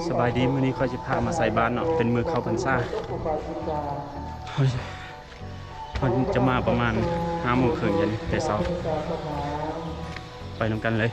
สบายดีมื้อนี้เขาจะพามาใส่บ้านเนาะเป็นมือเข้าพรรษาเขาจะมาประมาณ5:30เย็นแต่เช้าไปนำกันเลย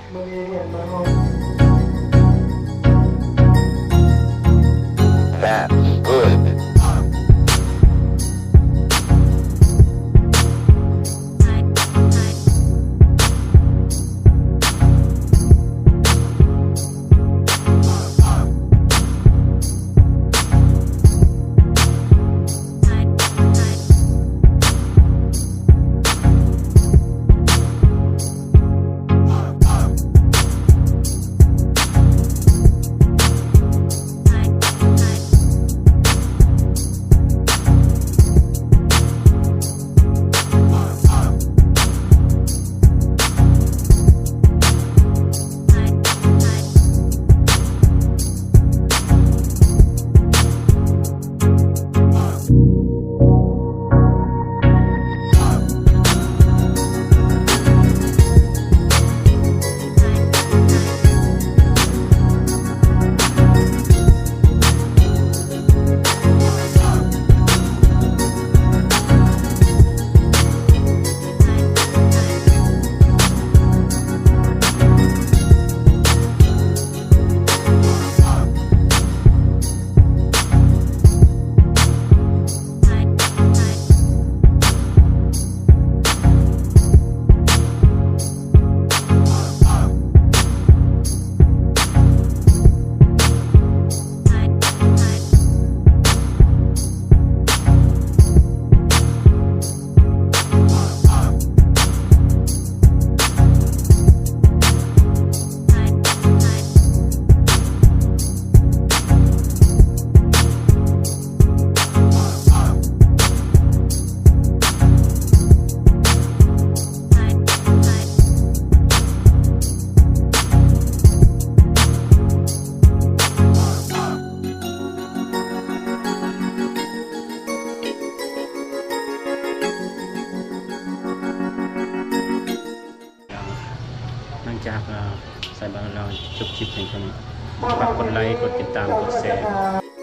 หลังจากใส่บาตรเราจบคลิปเพียงเท่านี้ฝากกดไลค์กดติดตามกดแชร์